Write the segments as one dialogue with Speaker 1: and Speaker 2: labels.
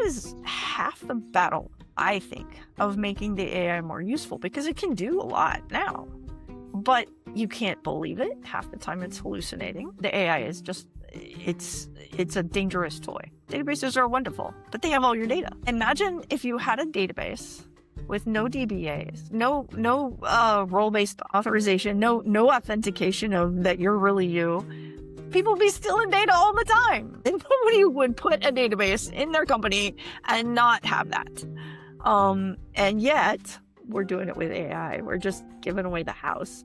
Speaker 1: is half the battle, I think, of making the AI more useful, because it can do a lot now. But you can't believe it. Half the time it's hallucinating. The AI is just, it's a dangerous toy. Databases are wonderful, but they have all your data. Imagine if you had a database with no DBAs, no role-based authorization, no authentication of that you're really you. People would be stealing data all the time. And nobody would put a database in their company and not have that. And yet, we're doing it with AI. We're just giving away the house.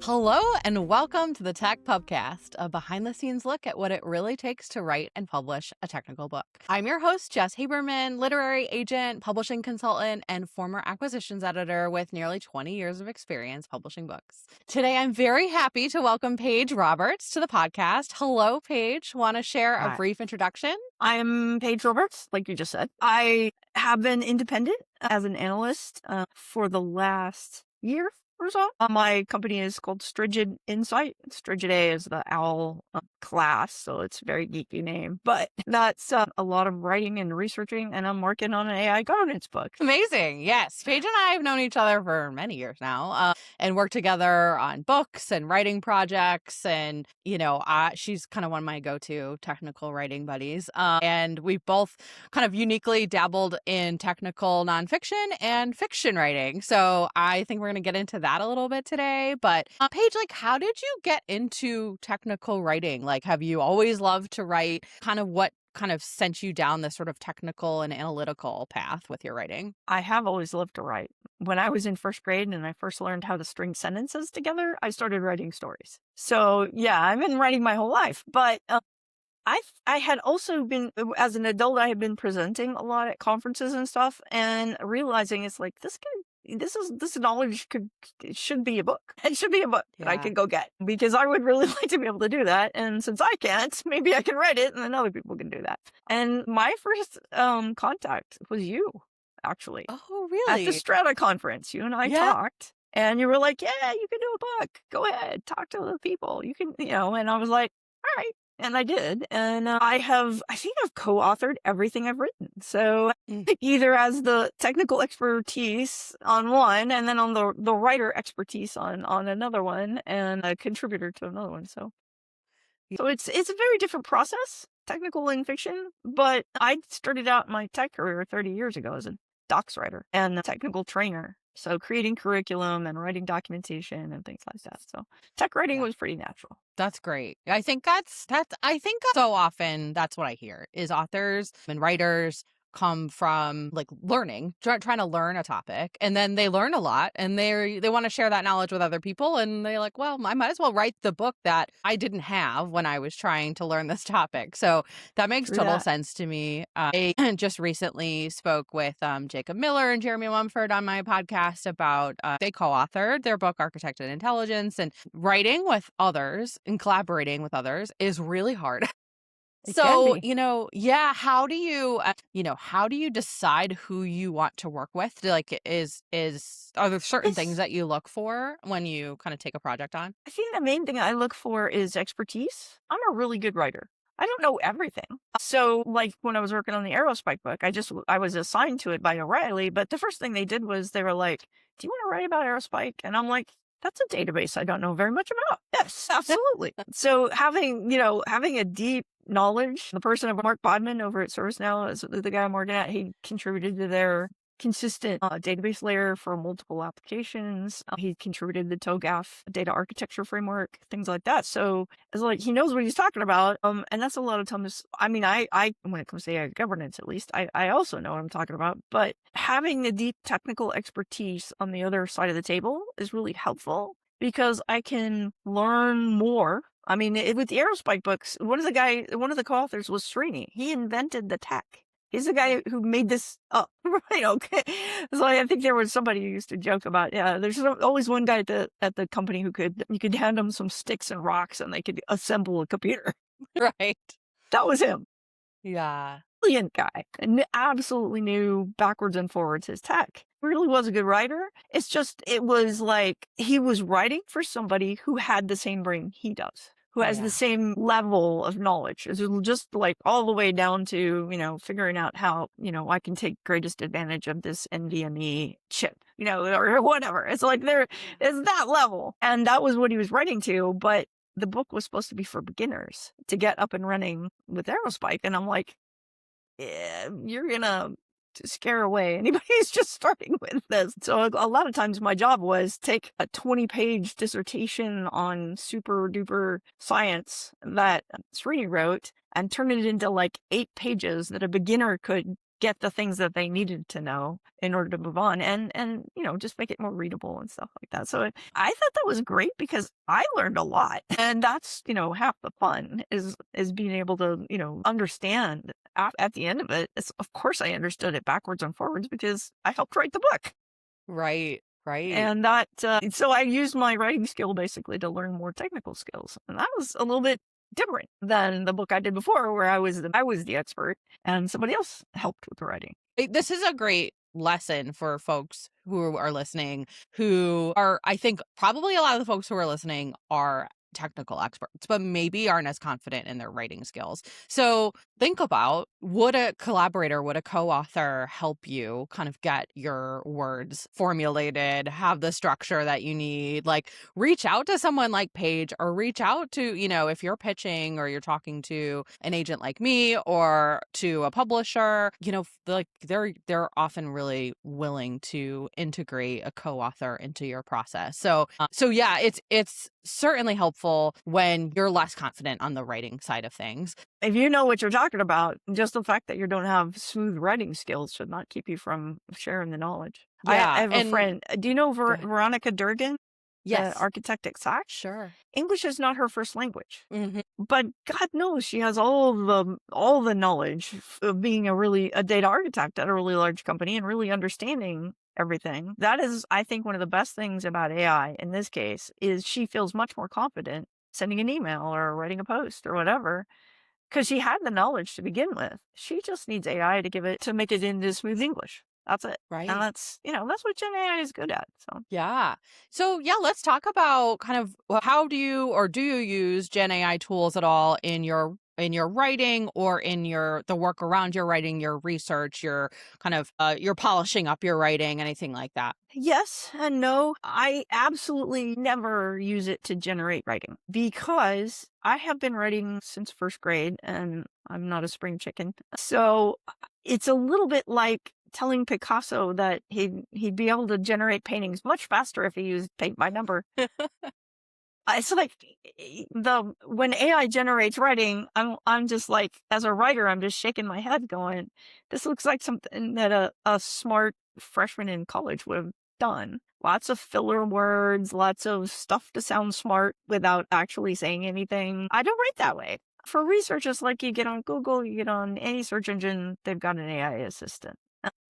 Speaker 2: Hello and welcome to the Tech Pubcast, a behind-the-scenes look at what it really takes to write and publish a technical book. I'm your host, Jess Haberman, literary agent, publishing consultant, and former acquisitions editor with nearly 20 years of experience publishing books. Today, I'm very happy to welcome Paige Roberts to the podcast. Hello, Paige. Want to share a brief introduction?
Speaker 1: I'm Paige Roberts, like you just said. I have been independent as an analyst for the last year or so. My company is called Strigid Insight. Strigid A is the owl class, so it's a very geeky name. But that's a lot of writing and researching, and I'm working on an AI governance book.
Speaker 2: Amazing. Yes. Paige and I have known each other for many years now and worked together on books and writing projects. And, she's kind of one of my go-to technical writing buddies. And we both kind of uniquely dabbled in technical nonfiction and fiction writing. So I think we're going to get into that a little bit today. But Paige, how did you get into technical writing? Have you always loved to write? What kind of sent you down this sort of technical and analytical path with your writing?
Speaker 1: I have always loved to write. When I was in first grade and I first learned how to string sentences together, I started writing stories. So yeah, I've been writing my whole life. But I had also been, as an adult, I had been presenting a lot at conferences and stuff, and realizing it's like, this knowledge should be a book. It should be a book that I could go get, because I would really like to be able to do that. And since I can't, maybe I can write it and then other people can do that. And my first contact was you, actually.
Speaker 2: Oh, really?
Speaker 1: At the Strata conference, you and I talked, and you were like, yeah, you can do a book. Go ahead, talk to the people. You can, and I was like, all right. And I did. And I think I've co-authored everything I've written. So either as the technical expertise on one, and then on the writer expertise on another one, and a contributor to another one. So it's a very different process, technical in fiction. But I started out my tech career 30 years ago as a docs writer and a technical trainer. So creating curriculum and writing documentation and things like that. So tech writing was pretty natural.
Speaker 2: That's great. I think that's so often that's what I hear is authors and writers come from learning, trying to learn a topic, and then they learn a lot and they want to share that knowledge with other people, and they're like, well, I might as well write the book that I didn't have when I was trying to learn this topic. So that makes total sense to me. I just recently spoke with Jacob Miller and Jeremy Mumford on my podcast about they co-authored their book Architected Intelligence, and writing with others and collaborating with others is really hard. So, how do you decide who you want to work with? Are there certain things that you look for when you kind of take a project on?
Speaker 1: I think the main thing I look for is expertise. I'm a really good writer. I don't know everything. So when I was working on the Aerospike book, I was assigned to it by O'Reilly, but the first thing they did was they were like, do you want to write about Aerospike? And I'm like, that's a database I don't know very much about. Yes, absolutely. So having a deep knowledge, the person of Mark Bodman over at ServiceNow is the guy I'm working at. He contributed to their consistent database layer for multiple applications. He contributed the TOGAF data architecture framework, things like that. So it's like he knows what he's talking about. And that's a lot of times. I mean, I when it comes to AI governance, at least, I also know what I'm talking about. But having the deep technical expertise on the other side of the table is really helpful, because I can learn more. I mean, with the Aerospike books, one of the co-authors was Srini. He invented the tech. He's the guy who made this up, right? Okay. So I think there was somebody who used to joke about, there's always one guy at the company you could hand them some sticks and rocks and they could assemble a computer.
Speaker 2: Right.
Speaker 1: That was him.
Speaker 2: Yeah.
Speaker 1: Brilliant guy, and absolutely knew backwards and forwards his tech. Really was a good writer. It was like he was writing for somebody who had the same brain he does, who has the
Speaker 2: Yeah.
Speaker 1: same level of knowledge. It's just like all the way down to, figuring out how, I can take greatest advantage of this NVMe chip, or whatever. It's like it's that level. And that was what he was writing to. But the book was supposed to be for beginners to get up and running with Aerospike. And I'm like, yeah, you're gonna scare away anybody who's just starting with this. So a lot of times my job was take a 20-page dissertation on super duper science that Srini wrote and turn it into like 8 pages that a beginner could get the things that they needed to know in order to move on, and just make it more readable and stuff like that. So I thought that was great because I learned a lot, and that's half the fun is being able to understand at the end of it. Of course I understood it backwards and forwards because I helped write the book.
Speaker 2: Right. Right.
Speaker 1: And that so I used my writing skill basically to learn more technical skills, and that was a little bit different than the book I did before, where I was the expert and somebody else helped with the writing.
Speaker 2: This is a great lesson for folks who are listening, who are, I think probably a lot of the folks who are listening are technical experts, but maybe aren't as confident in their writing skills. So think about, would a collaborator, would a co-author help you kind of get your words formulated, have the structure that you need? Like, reach out to someone like Paige, or reach out to, if you're pitching or you're talking to an agent like me or to a publisher, like they're often really willing to integrate a co-author into your process. So yeah, it's certainly helpful when you're less confident on the writing side of things.
Speaker 1: If you know what you're talking about, just the fact that you don't have smooth writing skills should not keep you from sharing the knowledge.
Speaker 2: Yeah,
Speaker 1: I have a friend. Do you know
Speaker 2: Go ahead.
Speaker 1: Veronica Durgan, the
Speaker 2: Yes.
Speaker 1: architect at SAC?
Speaker 2: Sure.
Speaker 1: English is not her first language,
Speaker 2: Mhm.
Speaker 1: but God knows she has all the knowledge of being a data architect at a really large company and really understanding everything. That is, I think, one of the best things about AI in this case is she feels much more confident sending an email or writing a post or whatever because she had the knowledge to begin with. She just needs AI to make it into smooth English. That's it.
Speaker 2: Right.
Speaker 1: And that's what Gen AI is good at. So
Speaker 2: Yeah. So yeah, let's talk about kind of how do you use Gen AI tools at all in your writing, or in the work around your writing, your research, your kind of your polishing up your writing, anything like that?
Speaker 1: yes and no. I absolutely never use it to generate writing because I have been writing since first grade and I'm not a spring chicken. So it's a little bit like telling Picasso that he'd be able to generate paintings much faster if he used paint by number. It's like when AI generates writing, I'm just like, as a writer, I'm just shaking my head going, this looks like something that a smart freshman in college would have done. Lots of filler words, lots of stuff to sound smart without actually saying anything. I don't write that way. For research, it's like you get on Google, you get on any search engine, they've got an AI assistant.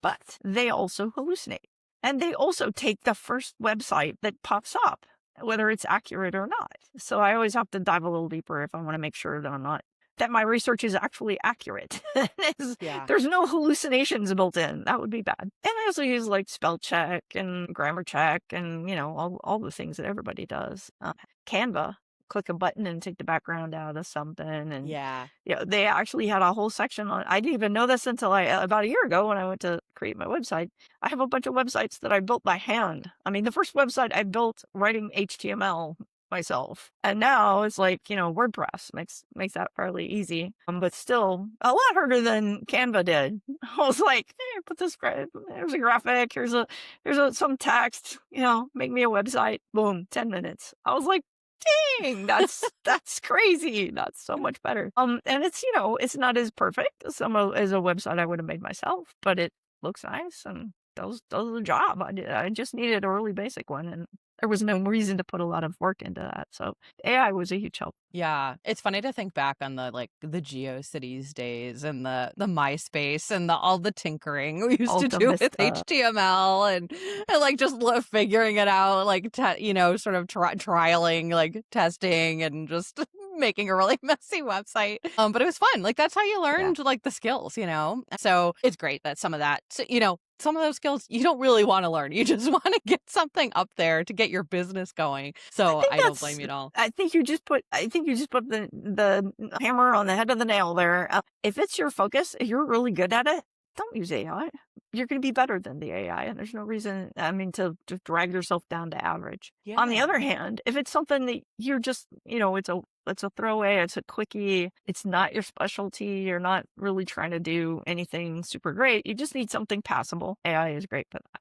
Speaker 1: But they also hallucinate. And they also take the first website that pops up, whether it's accurate or not. So I always have to dive a little deeper if I want to make sure that my research is actually accurate.
Speaker 2: Yeah.
Speaker 1: There's no hallucinations built in. That would be bad. And I also use like spell check and grammar check and, all the things that everybody does. Canva, click a button and take the background out of something. And
Speaker 2: Yeah.
Speaker 1: they actually had a whole section on. I didn't even know this until about a year ago when I went to create my website. I have a bunch of websites that I built by hand. I mean, the first website I built writing HTML myself, and now it's like WordPress makes that fairly easy, but still a lot harder than Canva did. I was like, hey, put this there's a graphic, here's some text, make me a website, boom, 10 minutes. I was like, dang, that's crazy. That's so much better. And it's it's not as perfect as as a website I would have made myself, but it looks nice and does the job. I just needed a really basic one, and there was no reason to put a lot of work into that. So AI was a huge help.
Speaker 2: Yeah, it's funny to think back on the GeoCities days and the MySpace and all the tinkering we used to
Speaker 1: Alta
Speaker 2: do with
Speaker 1: Vista.
Speaker 2: HTML and like just figuring it out, like sort of trialing, like testing, and just making a really messy website. But it was fun. Like that's how you
Speaker 1: Yeah.
Speaker 2: learned like the skills, you know? So it's great that some of that, so, you know, some of those skills you don't really want to learn. You just want to get something up there to get your business going.
Speaker 1: I
Speaker 2: So
Speaker 1: think
Speaker 2: I don't
Speaker 1: that's
Speaker 2: blame you at all.
Speaker 1: I think you just put the hammer on the head of the nail there. If it's your focus, if you're really good at it, don't use AI. You're going to be better than the AI, and there's no reason, I mean, to drag yourself down to average. On the
Speaker 2: Yeah.
Speaker 1: other hand, if it's something that you're just, it's a throwaway, it's a quickie, it's not your specialty, you're not really trying to do anything super great, you just need something passable. AI is great for that.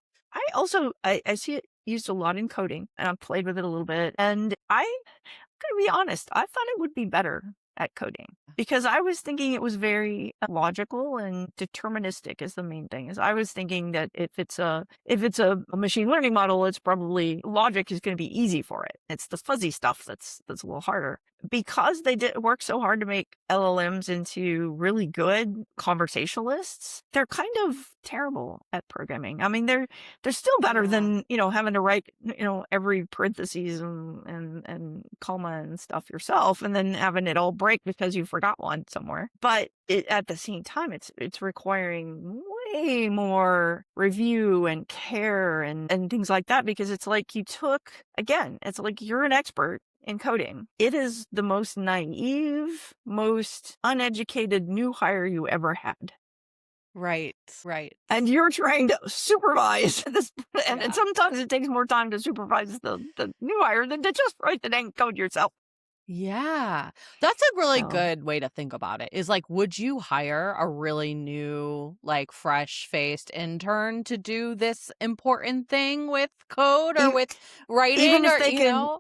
Speaker 1: I see it used a lot in coding, and I've played with it a little bit, and I'm gonna be honest, I thought it would be better at coding because I was thinking it was very logical and deterministic is the main thing. Is I was thinking that if it's a machine learning model, it's probably logic is going to be easy for it. It's the fuzzy stuff that's a little harder. Because they did work so hard to make LLMs into really good conversationalists, they're kind of terrible at programming. I mean, they're still better
Speaker 2: Yeah.
Speaker 1: than, having to write, every parentheses and comma and stuff yourself and then having it all break because you forgot one somewhere. But at the same time, it's requiring way more review and care and things like that, because it's like it's like you're an expert in coding. It is the most naive, most uneducated new hire you ever had.
Speaker 2: Right. Right.
Speaker 1: And you're trying to supervise this, and
Speaker 2: Yeah.
Speaker 1: sometimes it takes more time to supervise the new hire than to just write the dang code yourself.
Speaker 2: Yeah. That's a really
Speaker 1: So
Speaker 2: good way to think about it. Is like, would you hire a really new, like fresh-faced intern to do this important thing with code or
Speaker 1: e-
Speaker 2: with
Speaker 1: even
Speaker 2: writing
Speaker 1: if
Speaker 2: or,
Speaker 1: they can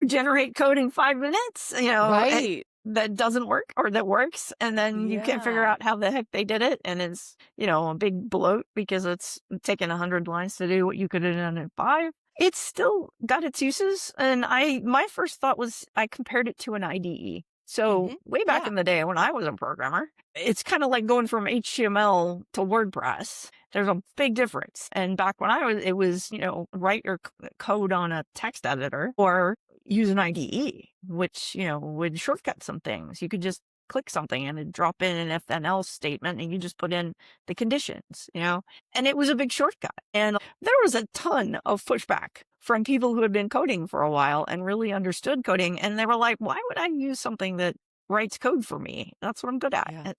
Speaker 1: generate code in 5 minutes,
Speaker 2: Right.
Speaker 1: that doesn't work or that works, and then you can't figure
Speaker 2: Yeah.
Speaker 1: out how the heck they did it, and it's, a big bloat because it's taken 100 lines to do what you could have done in 5. It's still got its uses, and my first thought was I compared it to an IDE. So
Speaker 2: Mhm.
Speaker 1: way back
Speaker 2: Yeah.
Speaker 1: in the day when I was a programmer, it's kind of like going from HTML to WordPress. There's a big difference. And back when it was, write your code on a text editor or use an IDE, which, would shortcut some things. You could just click something and it'd drop in an if then else statement and you just put in the conditions, and it was a big shortcut. And there was a ton of pushback from people who had been coding for a while and really understood coding. And they were like, why would I use something that writes code for me? That's what I'm good at.
Speaker 2: Yeah.
Speaker 1: It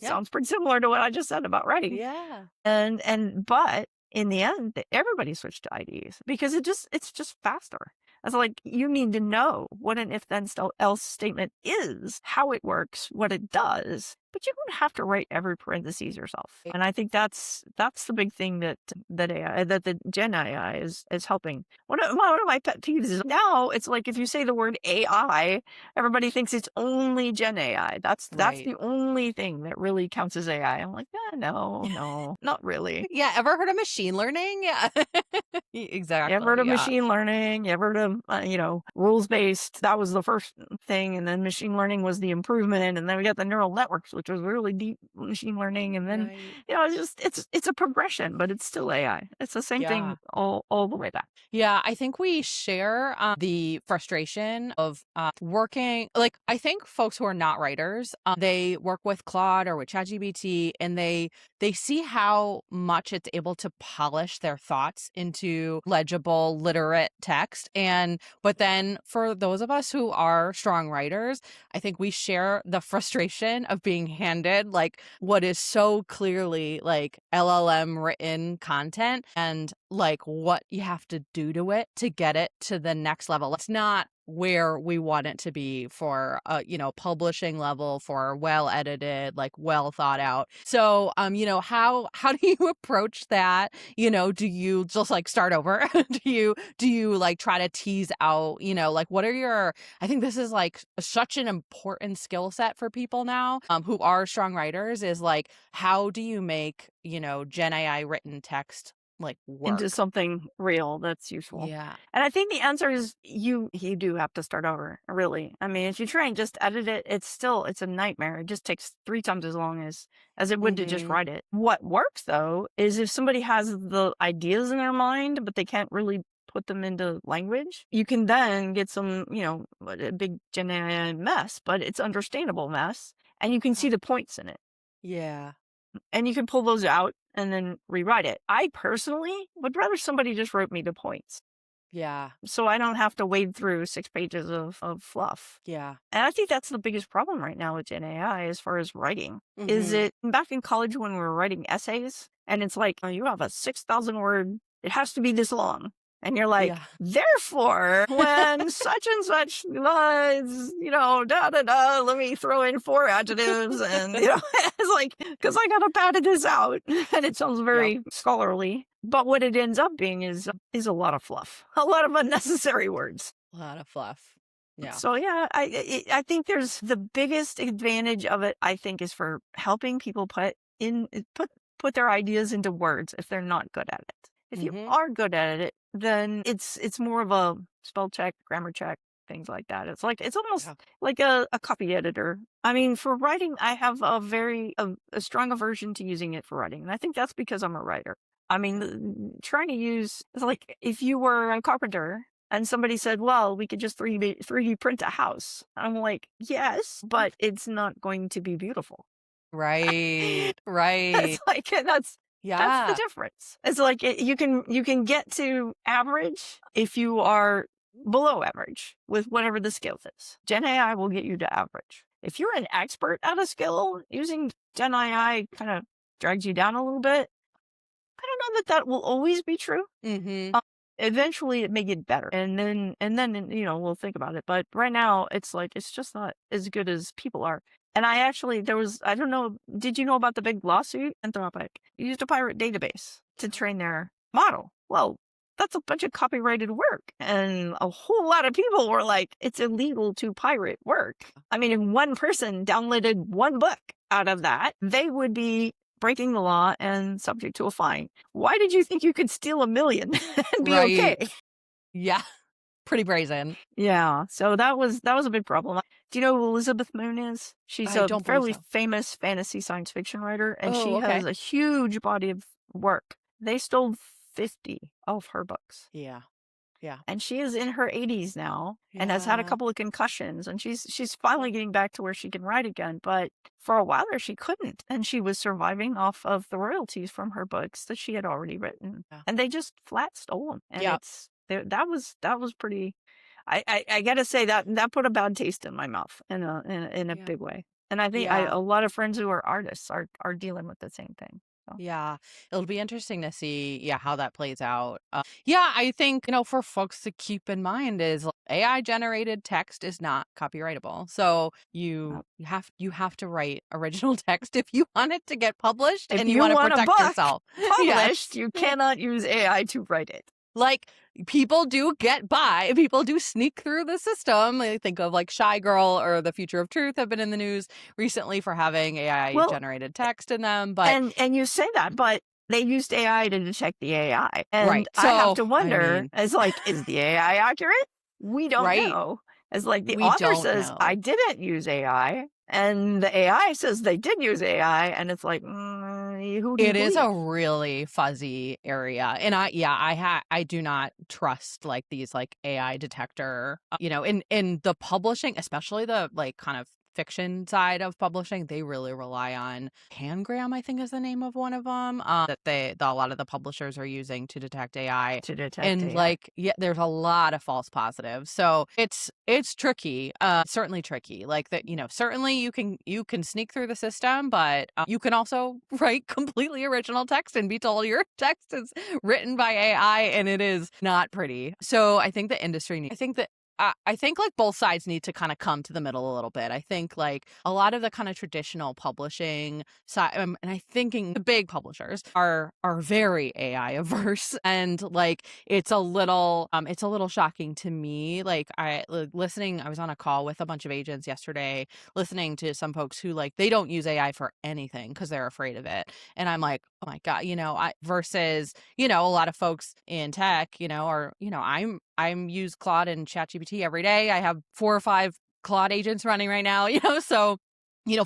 Speaker 2: Yeah.
Speaker 1: sounds pretty similar to what I just said about writing.
Speaker 2: Yeah.
Speaker 1: But in the end, everybody switched to IDs because it's just faster. It's like you need to know what an if then else statement is, how it works, what it does, but you don't have to write every parentheses yourself. And I think that's the big thing that the Gen AI is helping. One of my pet peeves is now it's like if you say the word AI, everybody thinks it's only Gen AI. That's
Speaker 2: Right.
Speaker 1: the only thing that really counts as AI. I'm like, no, not really.
Speaker 2: Yeah, ever heard of machine learning? Yeah.
Speaker 1: You ever heard
Speaker 2: Exactly,
Speaker 1: of
Speaker 2: yeah.
Speaker 1: machine learning? You ever heard of, rules based? That was the first thing. And then machine learning was the improvement. And then we got the neural networks, which was really deep machine learning. And then,
Speaker 2: Right.
Speaker 1: it's a progression, but it's still AI. It's the same
Speaker 2: Yeah.
Speaker 1: thing all the way back.
Speaker 2: Yeah, I think we share the frustration of working. Like, I think folks who are not writers, they work with Claude or with ChatGPT, and they see how much it's able to polish their thoughts into legible, literate text. But then for those of us who are strong writers, I think we share the frustration of being handed like what is so clearly like LLM written content and like what you have to do to it to get it to the next level. It's not where we want it to be for publishing level, for well edited, like well thought out. So how do you approach that? Do you just like start over? do you like try to tease out, like what are your, I think this is like such an important skill set for people now who are strong writers, is like how do you make, Gen AI written text like
Speaker 1: Into
Speaker 2: work?
Speaker 1: something real that's useful.
Speaker 2: Yeah.
Speaker 1: And I think the answer is you do have to start over, really. I mean, if you try and just edit it, it's a nightmare. It just takes 3 times as long as it would to just
Speaker 2: Mhm.
Speaker 1: write it. What works though is if somebody has the ideas in their mind, but they can't really put them into language, you can then get some, a big Gen AI mess, but it's understandable mess, and you can see the points in it.
Speaker 2: Yeah.
Speaker 1: And you can pull those out and then rewrite it. I personally would rather somebody just wrote me the points,
Speaker 2: Yeah.
Speaker 1: so I don't have to wade through 6 pages of fluff.
Speaker 2: Yeah.
Speaker 1: And I think that's the biggest problem right now with Gen AI as far as writing. Is
Speaker 2: Mhm.
Speaker 1: it back in college when we were writing essays and it's like, oh, you have a 6,000 word, it has to be this long. And you're like,
Speaker 2: Yeah.
Speaker 1: therefore, when such and such lies, da da da, let me throw in 4 adjectives. And, it's like, because I got to pad this out. And it sounds
Speaker 2: Yep.
Speaker 1: very scholarly. But what it ends up being is a lot of fluff, a lot of unnecessary words.
Speaker 2: A lot of fluff. Yeah.
Speaker 1: So yeah, I think there's the biggest advantage of it. I think is for helping people put their ideas into words if they're not good at it. If you
Speaker 2: Mhm.
Speaker 1: are good at it, then it's more of a spell check, grammar check, things like that. It's almost
Speaker 2: Yeah.
Speaker 1: like a copy editor. I mean, for writing, I have a strong aversion to using it for writing, and I think that's because I'm a writer. I mean, trying to use it's like if you were a carpenter and somebody said, well, we could just 3D print a house. I'm like, yes, but it's not going to be beautiful.
Speaker 2: Right.
Speaker 1: It's
Speaker 2: Right.
Speaker 1: like, that's the
Speaker 2: Yeah.
Speaker 1: difference. It's like you can get to average if you are below average with whatever the skill is. Gen AI will get you to average. If you're an expert at a skill, using Gen AI kind of drags you down a little bit. I don't know that will always be true.
Speaker 2: Mhm.
Speaker 1: Uh, Eventually, it may get better, and then we'll think about it. But right now, it's just not as good as people are. And I don't know. Did you know about the big lawsuit? Anthropic used a pirate database to train their model. Well, that's a bunch of copyrighted work, and a whole lot of people were like, "It's illegal to pirate work." I mean, if one person downloaded one book out of that, they would be breaking the law and subject to a fine. Why did you think you could steal 1 million and be okay?
Speaker 2: Right. Yeah. Pretty brazen.
Speaker 1: Yeah, so that was a big problem. Do you know who Elizabeth Moon is? She's
Speaker 2: I
Speaker 1: a
Speaker 2: don't believe
Speaker 1: fairly
Speaker 2: so.
Speaker 1: famous fantasy science fiction writer, and
Speaker 2: Oh,
Speaker 1: she has
Speaker 2: okay.
Speaker 1: a huge body of work. They stole 50 of her books.
Speaker 2: Yeah. Yeah.
Speaker 1: And she is in her 80s now and has had a
Speaker 2: Yeah.
Speaker 1: couple of concussions, and she's finally getting back to where she can write again, but for a while there she couldn't, and she was surviving off of the royalties from her books that she had already written,
Speaker 2: Yeah.
Speaker 1: and they just flat stole them. And
Speaker 2: Yeah.
Speaker 1: that was pretty. I gotta say that put a bad taste in my mouth in a
Speaker 2: Yeah.
Speaker 1: big way, and I think
Speaker 2: Yeah.
Speaker 1: a lot of friends who are artists are dealing with the same thing. So.
Speaker 2: Yeah, it'll be interesting to see, yeah, how that plays out. Yeah, I think, for folks to keep in mind is AI generated text is not copyrightable. So you have to write original text if you want it to get published
Speaker 1: If
Speaker 2: and you
Speaker 1: you
Speaker 2: want to
Speaker 1: want a
Speaker 2: protect
Speaker 1: book
Speaker 2: yourself.
Speaker 1: published,
Speaker 2: Yes.
Speaker 1: you cannot use AI to write it.
Speaker 2: Like people do get by, people do sneak through the system. I think of like Shy Girl or The Future of Truth have been in the news recently for having AI
Speaker 1: Well,
Speaker 2: generated text in them. But
Speaker 1: and you say that, but they used AI to detect the AI. And
Speaker 2: right.
Speaker 1: I have
Speaker 2: So,
Speaker 1: to
Speaker 2: I
Speaker 1: wonder,
Speaker 2: mean,
Speaker 1: as like, is the AI accurate? We don't
Speaker 2: right.
Speaker 1: know. As like the
Speaker 2: We
Speaker 1: author
Speaker 2: don't
Speaker 1: says, I
Speaker 2: know.
Speaker 1: didn't use AI. And the AI says they did use AI. And it's like, who do you
Speaker 2: It is
Speaker 1: believe?
Speaker 2: a really fuzzy area. And I do not trust like these like AI detector, in the publishing, especially the like kind of fiction side of publishing, they really rely on Pangram, I think is the name of one of them, that a lot of the publishers are using to detect AI.
Speaker 1: To detect
Speaker 2: And
Speaker 1: AI.
Speaker 2: like, yeah, there's a lot of false positives. So it's tricky, certainly tricky. Like that, certainly you can sneak through the system, but you can also write completely original text and be told your text is written by AI, and it is not pretty. So I think the industry needs, I think like both sides need to kind of come to the middle a little bit. I think like a lot of the kind of traditional publishing side, and I thinking the big publishers are very AI averse, and like it's a little shocking to me. Like listening, I was on a call with a bunch of agents yesterday, listening to some folks who like they don't use AI for anything because they're afraid of it, and I'm like, oh my god, versus a lot of folks in tech, I'm use Claude and ChatGPT every day. I have 4 or 5 Claude agents running right now, so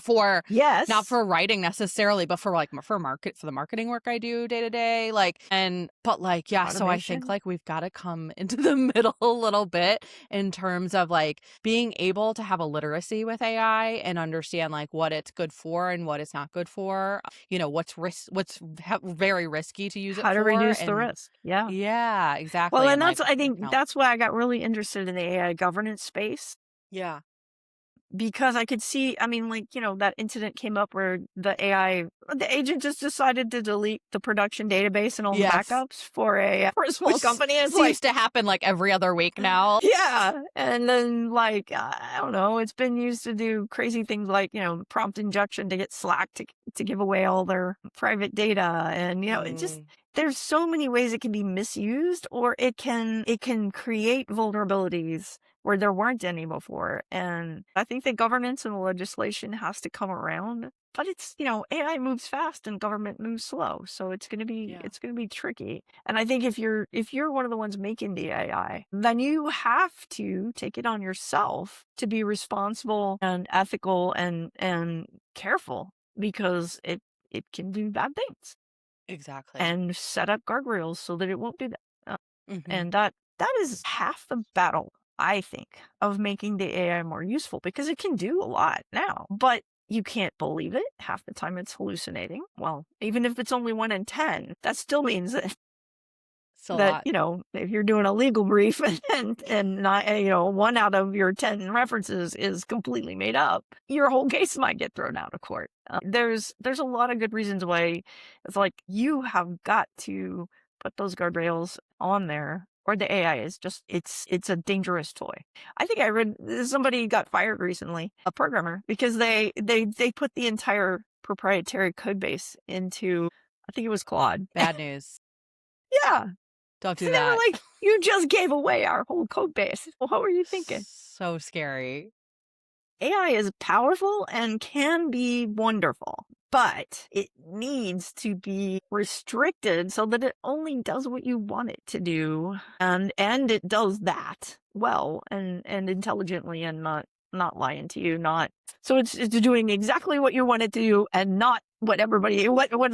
Speaker 2: For not
Speaker 1: Yes.
Speaker 2: for writing necessarily, but for like for the marketing work I do day to day. Yeah, so I think
Speaker 1: Automation.
Speaker 2: like we've got to come into the middle a little bit in terms of like being able to have a literacy with AI and understand like what it's good for and what it's not good for. What's very risky to use it
Speaker 1: How to
Speaker 2: for.
Speaker 1: reduce the
Speaker 2: And
Speaker 1: risk. Yeah.
Speaker 2: yeah,
Speaker 1: Well,
Speaker 2: exactly.
Speaker 1: and
Speaker 2: And like,
Speaker 1: I
Speaker 2: what
Speaker 1: think
Speaker 2: counts.
Speaker 1: that's why I got really interested in the AI governance space.
Speaker 2: Yeah.
Speaker 1: Because I could see, I mean, like, that incident came up where the agent just decided to delete the production database and all the
Speaker 2: Yes.
Speaker 1: backups for a small
Speaker 2: Which
Speaker 1: company. It's like,
Speaker 2: seems to happen like every other week now.
Speaker 1: yeah. And then, like, I don't know, it's been used to do crazy things like, prompt injection to get Slack to give away all their private data. And, there's so many ways it can be misused, or it can create vulnerabilities where there weren't any before. And I think the governance and the legislation has to come around. But it's, AI moves fast and government moves slow. So
Speaker 2: Yeah.
Speaker 1: it's gonna be tricky. And I think if you're one of the ones making the AI, then you have to take it on yourself to be responsible and ethical and careful, because it can do bad things,
Speaker 2: Exactly.
Speaker 1: and set up guardrails so that it won't do that.
Speaker 2: Mhm.
Speaker 1: And that is half the battle, I think, of making the AI more useful, because it can do a lot now, but you can't believe it. Half the time it's hallucinating. Well, even if it's only 1 in 10, that still means that
Speaker 2: It's a lot.
Speaker 1: if you're doing a legal brief and not, 1 out of your 10 references is completely made up, your whole case might get thrown out of court. There's a lot of good reasons why it's like you have got to put those guardrails on there, or the AI is just it's a dangerous toy. I think I read somebody got fired recently, a programmer, because they put the entire proprietary code base into, I think it was Claude.
Speaker 2: Bad news.
Speaker 1: Yeah.
Speaker 2: Don't
Speaker 1: So
Speaker 2: do
Speaker 1: they were
Speaker 2: that.
Speaker 1: like, "You just gave away our whole code base." Well, what were you thinking?
Speaker 2: So scary.
Speaker 1: AI is powerful and can be wonderful, but it needs to be restricted so that it only does what you want it to do, and it does that well and intelligently, and not lying to you, not so it's doing exactly what you want it to do, and not what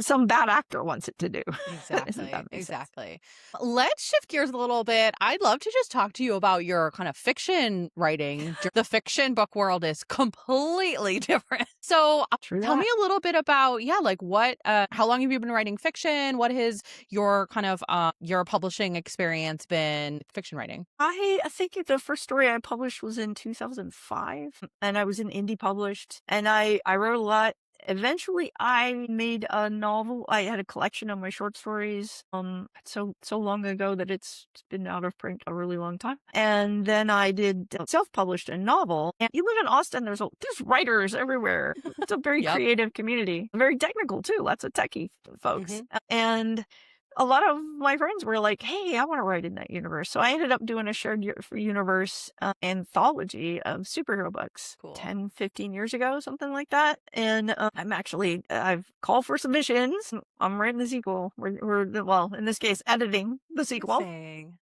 Speaker 1: some bad actor wants it to do. If that
Speaker 2: Exactly.
Speaker 1: makes sense.
Speaker 2: Exactly. Let's shift gears a little bit. I'd love to just talk to you about your kind of fiction writing. The fiction book world is completely different. So
Speaker 1: True
Speaker 2: tell me
Speaker 1: that.
Speaker 2: a little bit about, yeah, like how long have you been writing fiction? What has your kind of, your publishing experience been fiction writing?
Speaker 1: I think the first story I published was in 2005, and I was in indie published, and I wrote a lot. Eventually, I made a novel. I had a collection of my short stories, so long ago that it's been out of print a really long time. And then I did self-published a novel. And you live in Austin, there's writers everywhere. It's a very
Speaker 2: Yep.
Speaker 1: creative community, very technical too. Lots of techie folks,
Speaker 2: Hmm.
Speaker 1: and a lot of my friends were like, "Hey, I want to write in that universe." So I ended up doing a shared universe anthology of superhero books
Speaker 2: Cool.
Speaker 1: 10, 15 years ago, something like that. And I've called for submissions. I'm writing the sequel. Well, in this case, editing the sequel.
Speaker 2: Amazing.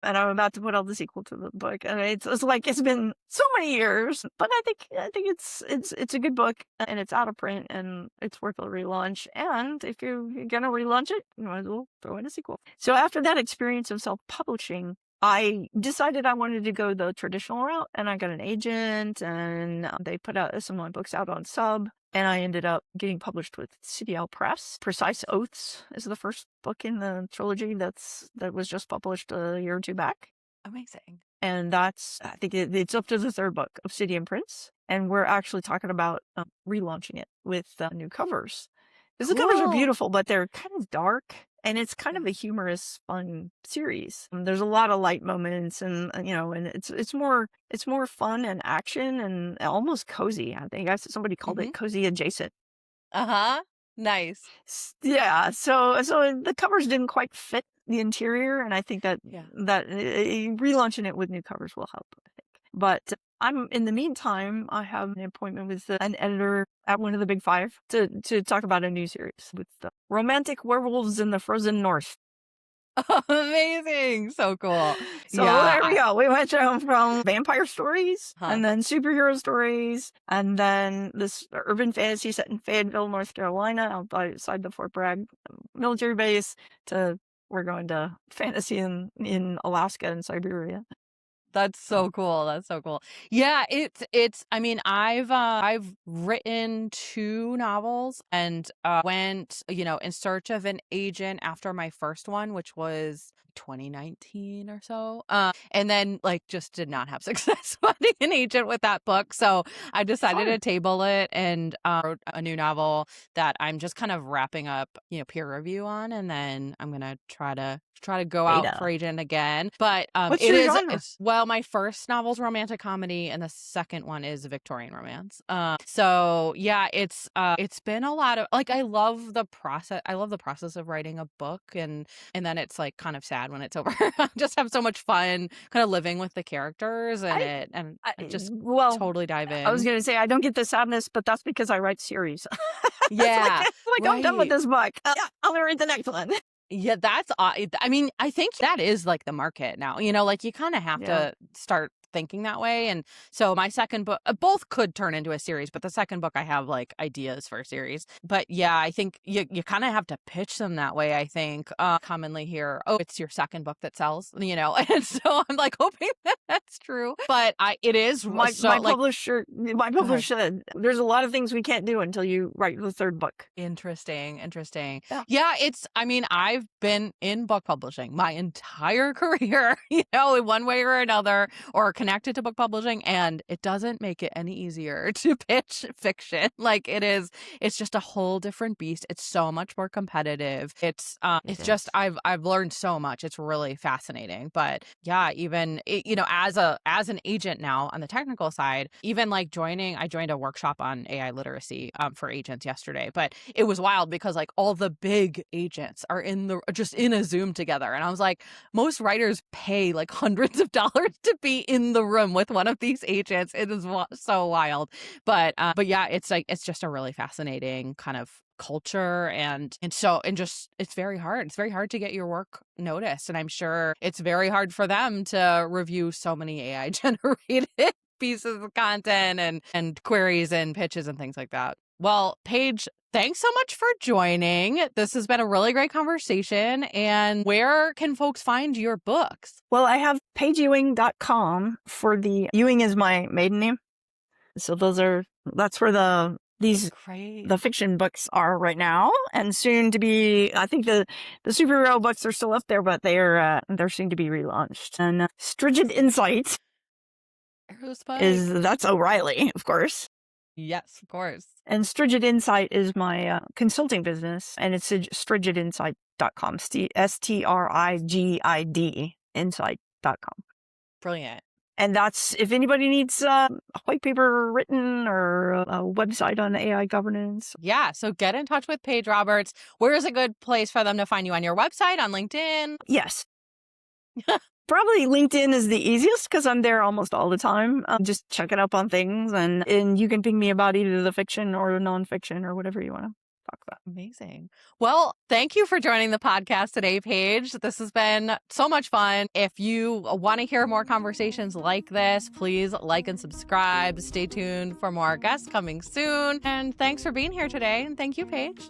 Speaker 1: And I'm about to put out the sequel to the book. And it's like it's been so many years, but I think it's a good book, and it's out of print, and it's worth a relaunch. And if you're gonna relaunch it, you might as well throw in a sequel. So after that experience of self-publishing, I decided I wanted to go the traditional route, and I got an agent, and they put out some of my books out on Sub. And I ended up getting published with CDL Press. Precise Oaths is the first book in the trilogy that was just published a year or two back.
Speaker 2: Amazing.
Speaker 1: And I think it's up to the third book, Obsidian Prince. And we're actually talking about relaunching it with new covers. Because the covers are
Speaker 2: Cool.
Speaker 1: beautiful, but they're kind of dark. And it's kind
Speaker 2: Yeah.
Speaker 1: of a humorous, fun series. There's a lot of light moments, and and it's more fun and action and almost cozy. I think somebody called
Speaker 2: Hmm.
Speaker 1: it cozy adjacent.
Speaker 2: Uh-huh. Nice.
Speaker 1: Yeah, so the covers didn't quite fit the interior, and I think
Speaker 2: Yeah.
Speaker 1: that relaunching it with new covers will help, I think. But in the meantime, I have an appointment with an editor at one of the big five to talk about a new series with the romantic werewolves in the frozen north.
Speaker 2: Amazing. So cool.
Speaker 1: So
Speaker 2: Yeah.
Speaker 1: there we go. We went from vampire stories
Speaker 2: Huh.
Speaker 1: and then superhero stories and then this urban fantasy set in Fayetteville, North Carolina, outside the Fort Bragg military base, to we're going to fantasy in Alaska and Siberia.
Speaker 2: That's
Speaker 1: So
Speaker 2: so cool. That's so cool. Yeah, it's I mean, I've written 2 novels and went, in search of an agent after my first one, which was 2019 or so. And then like just did not have success finding an agent with that book. So I
Speaker 1: it's
Speaker 2: decided to
Speaker 1: hard.
Speaker 2: table it and wrote a new novel that I'm just kind of wrapping up, peer review on, and then I'm going to try to go out for
Speaker 1: Beta.
Speaker 2: agent again. But
Speaker 1: What's
Speaker 2: it
Speaker 1: your
Speaker 2: is
Speaker 1: genre?
Speaker 2: it's well, my first novel's romantic comedy and the second one is Victorian romance. So yeah, it's been a lot of like I love the process. I love the process of writing a book, and then it's like kind of sad when it's over. I just have so much fun kind of living with the characters and
Speaker 1: I,
Speaker 2: I just
Speaker 1: well,
Speaker 2: totally dive
Speaker 1: I was
Speaker 2: in.
Speaker 1: going to say I don't get the sadness, but that's because I write series.
Speaker 2: Yeah,
Speaker 1: It's like I'm done with
Speaker 2: right.
Speaker 1: this book. Yeah, I'm gonna read the next one.
Speaker 2: Yeah, that's I mean, I think that is like the market now. Like you kind of have
Speaker 1: Yeah.
Speaker 2: to start thinking that way. And so my second book, both could turn into a series, but the second book I have like ideas for a series. But yeah, I think you kind of have to pitch them that way. I think commonly hear, oh, it's your second book that sells, and so I'm like hoping that that's true. But it is
Speaker 1: My
Speaker 2: so like. Go ahead.
Speaker 1: publisher said there's a lot of things we can't do until you write the third book.
Speaker 2: Interesting, interesting.
Speaker 1: Yeah.
Speaker 2: Yeah, I mean, I've been in book publishing my entire career, in one way or another, or connected to book publishing, and it doesn't make it any easier to pitch fiction. Like it's just a whole different beast. It's so much more competitive.
Speaker 1: It
Speaker 2: It's
Speaker 1: is.
Speaker 2: just I've learned so much. It's really fascinating. But yeah, even as an agent now on the technical side, even like I joined a workshop on AI literacy for agents yesterday, but it was wild because like all the big agents are just in a Zoom together. And I was like, most writers pay like hundreds of dollars to be in the room with one of these agents. It is so wild. But yeah, it's just a really fascinating kind of culture and just it's very hard. It's very hard to get your work noticed. And I'm sure it's very hard for them to review so many AI generated pieces of content and queries and pitches and things like that. Well, Paige, thanks so much for joining. This has been a really great conversation. And where can folks find your books?
Speaker 1: Well, I have pageewing.com for the Ewing is my maiden name. So that's where the fiction books are right now, and soon to be. I think the superhero books are still up there, but they're soon to be relaunched. And Strigid Insight that's O'Reilly, of course.
Speaker 2: Yes, of course.
Speaker 1: And Strigid Insight is my consulting business, and it's strigidinsight.com. STRIGID insight.com.
Speaker 2: Brilliant.
Speaker 1: And that's if anybody needs a white paper written or a website on AI governance.
Speaker 2: Yeah. So get in touch with Paige Roberts. Where is a good place for them to find you? On your website, on LinkedIn?
Speaker 1: Yes. Probably LinkedIn is the easiest because I'm there almost all the time. Just checking up on things, and you can ping me about either the fiction or the nonfiction or whatever you want to talk about.
Speaker 2: Amazing. Well, thank you for joining the podcast today, Paige. This has been so much fun. If you want to hear more conversations like this, please like and subscribe. Stay tuned for more guests coming soon. And thanks for being here today. And thank you, Paige.